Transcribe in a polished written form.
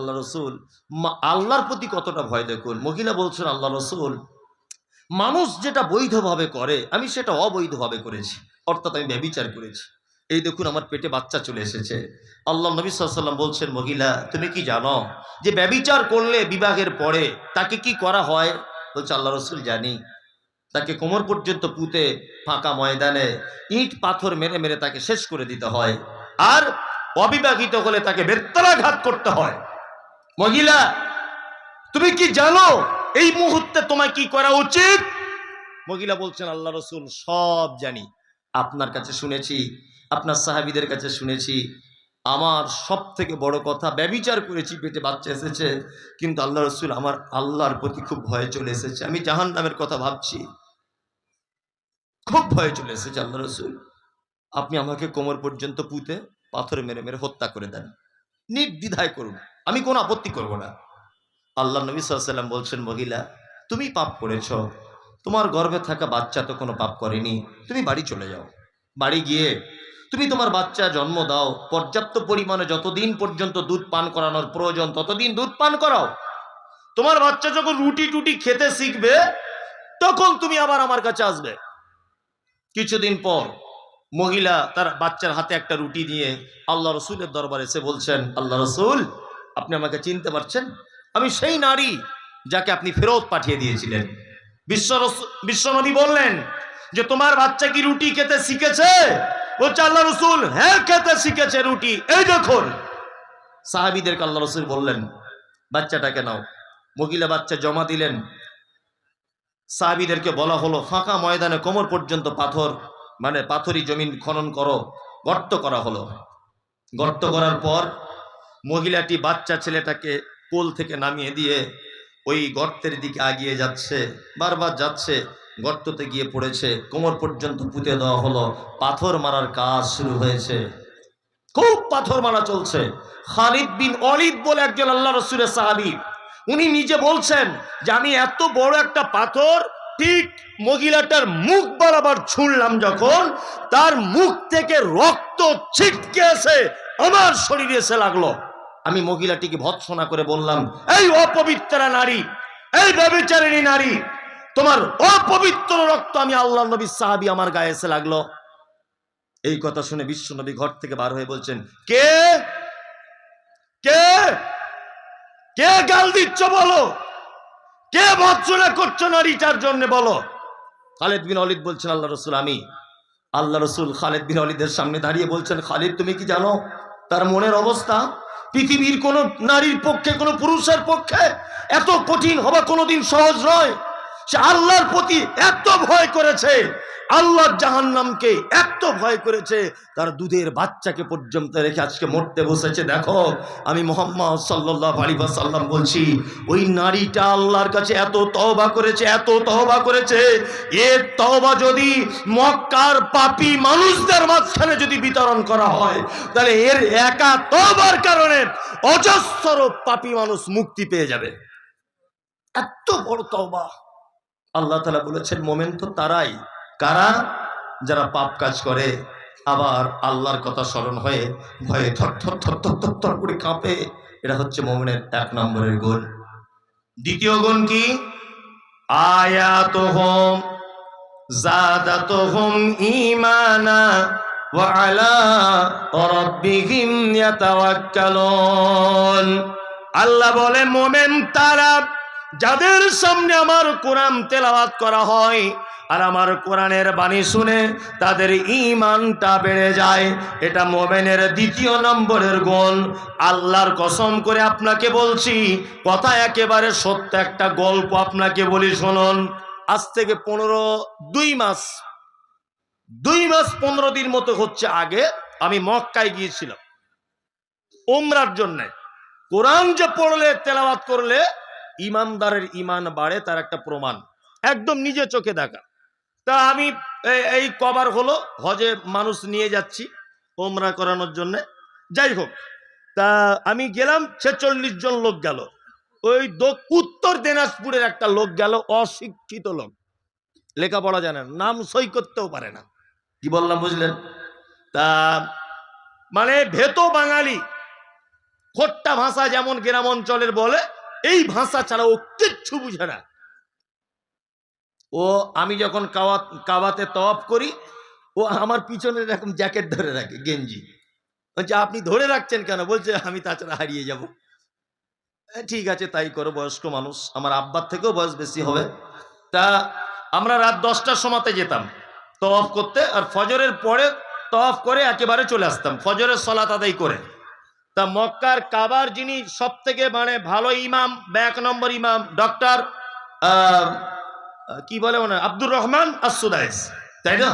আল্লাহ রসুল, আল্লাহর প্রতি কতটা ভয় দেখুন। মহিলা বলছেন, আল্লাহ রসুল, মানুষ যেটা বৈধভাবে করে আমি সেটা অবৈধভাবে করেছি, অর্থাৎ আমি ব্যভিচার করেছি। এই দেখুন আমার পেটে বাচ্চা চলে এসেছে। আল্লাহ নবী সাল্লাল্লাহু আলাইহি ওয়াসাল্লাম বলছেন, মহিলা তুমি কি জানো যে ব্যভিচার করলে বিবাহের পরে তাকে কি করা হয়? বলছে, আল্লাহ রসুল জানি। তাকে কোমর পর্যন্ত পুঁতে ফাঁকা ময়দানে ইট পাথর মেরে মেরে তাকে শেষ করে দিতে হয়, আর অবিবাহিত হলে তাকে বেত্রাঘাত করতে হয়। মহিলা তুমি কি জানো এই মুহূর্তে তোমায় কি করা উচিত? মহিলা বলছেন, আল্লাহ রসুল সব জানি, আপনার কাছে শুনেছি, আপনার সাহাবীদের কাছে শুনেছি। আমার সব থেকে বড় কথা, ব্যভিচার করেছি, পেটে বাচ্চা এসেছে, কিন্তু আল্লাহ রসুল আমার আল্লাহর প্রতি খুব ভয় চলে এসেছে। আমি জাহান্নামের কথা ভাবছি, খুব ভয় চলে এসেছে। আল্লাহ রসুল আপনি আমাকে কোমর পর্যন্ত পুঁতে পাথর মেরে মেরে হত্যা করে দেন, নির্দ্বিধায় করুন, আমি কোনো আপত্তি করব না। আল্লাহ নবী সাল্লাল্লাহু আলাইহি ওয়াসাল্লাম বলছেন, মহিলা তুমি পাপ করেছ, তোমার গর্ভে থাকা বাচ্চা তো কোনো পাপ করেনি, তুমি বাড়ি চলে যাও। বাড়ি গিয়ে তুমি তোমার বাচ্চা জন্ম দাও, পর্যাপ্ত পরিমাণে যতদিন পর্যন্ত দুধ পান করানোর প্রয়োজন ততদিন দুধ পান করাও। তোমার বাচ্চা যখন রুটি টুটি খেতে শিখবে তখন তুমি আবার আমার কাছে আসবে। কিছুদিন পর মহিলা তার বাচ্চার হাতে একটা রুটি নিয়ে আল্লাহ রসুলের দরবারে এসে বলছেন, আল্লাহ রসুল আপনি আমাকে চিনতে পারছেন? আমি সেই নারী যাকে আপনি ফেরত পাঠিয়ে দিয়েছিলেন। বিশ্বনবী বললেন যে তোমার বাচ্চা কি রুটি খেতে শিখেছে? বলছে, আল্লাহ রসুল হ্যাঁ খেতে শিখেছে রুটি, এই দেখুন। সাহাবীদেরকে আল্লাহ রসুল বললেন, বাচ্চাটাকে নাও। মহিলা বাচ্চা জমা দিলেন। সাহাবীদেরকে বলা হলো, ফাঁকা ময়দানে কোমর পর্যন্ত পাথর, মানে পাথরি জমিন খনন করো, গর্ত করা হলো। গর্ত করার পর মহিলাটি বাচ্চা ছেলেটাকে কোল থেকে নামিয়ে দিয়ে ওই গর্তের দিকে আগিয়ে যাচ্ছে, বারবার যাচ্ছে, গর্ততে গিয়ে পড়েছে, কোমর পর্যন্ত পুঁতে দেওয়া হলো, পাথর মারার কাজ শুরু হয়েছে, খুব পাথর মারা চলছে। খালিদ বিন ওয়ালিদ বলে একজন আল্লাহ রাসূলের সাহাবী, উনি নিজে বলছেন যে আমি এত বড় একটা পাথর ঠিক মহিলাটার মুখ বরাবর ছুঁড়লাম, যখন তার মুখ থেকে রক্ত ছিটকে এসে আমার শরীরে এসে লাগলো। আমি মহিলাটিকে ভৎসনা করে বললাম, এই অপবিত্রা নারী, এই ব্যভিচারিণী নারী, তোমার অপবিত্র রক্ত আমি আল্লাহর নবীর সাহাবী আমার গায়ে এসে লাগলো। এই কথা শুনে বিশ্বনবী ঘর থেকে বার হয়ে বলছেন, কে কে কে গাল দিচ্ছ বলো, কে ভৎসনা করছো নারীটার জন্য বলো। খালিদ বিন ওয়ালিদ বলছেন, আল্লাহ রসুল আমি। আল্লাহ রসুল খালিদ বিন ওয়ালিদের সামনে দাঁড়িয়ে বলছেন, খালিদ তুমি কি জানো তার মনের অবস্থা? পৃথিবীর কোন নারীর পক্ষে, কোন পুরুষের পক্ষে এত কঠিন হওয়া কোনোদিন সহজ নয়। সে আল্লাহর প্রতি এত ভয় করেছে, আল্লাহর জাহান্নামকে এত ভয় করেছে, তার দুধের বাচ্চাকে পর্যন্ত রেখে আজকে মরতে বসেছে। দেখো আমি মুহাম্মদ সাল্লাল্লাহু আলাইহি ওয়াসাল্লাম বলছি, ওই নারীটা আল্লাহর কাছে এত তওবা করেছে, এত তওবা করেছে, এর তওবা যদি মক্কার পাপী মানুষদের মাঝখানে যদি বিতরণ করা হয়, তাহলে এর একা তওবার কারণে অজস্র পাপী মানুষ মুক্তি পেয়ে যাবে। এত বড় তওবা। আল্লাহ তাআলা বলেছেন, মোমেন তো তারাই, কারা? যারা পাপ কাজ করে আবার আল্লাহর কথা স্মরণ হয়ে ভয়ে থর থর থর থর থর থর করে কাঁপে। এটা হচ্ছে মোমেনের এক নম্বরের গুণ। দ্বিতীয় গুণ কি? আয়াতুহুম জাদাতুহুম ঈমানা ওয়া আলা রাব্বিহিম ইয়াতাওয়াক্কালুন। আল্লাহ বলে, মোমেন তারা যাদের সামনে আমার কোরআন তেলাওয়াত করা হয় আর আমার কোরআনের বাণী শুনে তাদের ঈমানটা বেড়ে যায়। এটা মুমিনের দ্বিতীয় নম্বরের গুণ। আল্লাহর কসম করে আপনাকে বলছি, কথা একেবারে সত্য, একটা গল্প আপনাকে বলি শুনুন। আজ থেকে 2 মাস 15 দিন মতো হচ্ছে আগে আমি মক্কায় গিয়েছিলাম উমরার জন্য। কোরআন যে পড়লে, তেলাওয়াত করলে ইমানদারের ঈমান বাড়ে, তার একটা প্রমাণ, একদম নিজে চোখে দেখা। তা আমি এই কবার হলো হজে মানুষ নিয়ে যাচ্ছি উমরা করানোর জন্য। যাই হোক, তা আমি গেলাম, 46 জন লোক গেল। ওই উত্তর দিনাজপুরের একটা লোক গেল, অশিক্ষিত লোক, লেখাপড়া জানে না, নাম সই করতেও পারে না। কি বললাম বুঝলেন? তা মানে ভেতো বাঙালি, খোট্টা ভাষা যেমন গ্রাম অঞ্চলের বলে, এই ভাষা ছাড়া ও কিচ্ছু বুঝে না। ও আমি যখন কাবাতে তওয়াফ করি, ও আমার পিছনে এরকম জ্যাকেট ধরে রাখে, গেঞ্জি। বলছে আপনি ধরে রাখছেন কেন? বলছে আমি তাছাড়া হারিয়ে যাব। ঠিক আছে তাই করো, বয়স্ক মানুষ, আমার আব্বার থেকেও বয়স বেশি হবে। তা আমরা রাত 10টার সময়তে যেতাম তওয়াফ করতে, আর ফজরের পরে তওয়াফ করে একেবারে চলে আসতাম ফজরের সালাত আদায় করে। তা মক্কার কাবার যিনি সব থেকে মানে ভালো ইমাম বা 1 নম্বর ইমাম, ডক্টর কি বলে আব্দুর রহমান আস-সুদাইস, তাই না?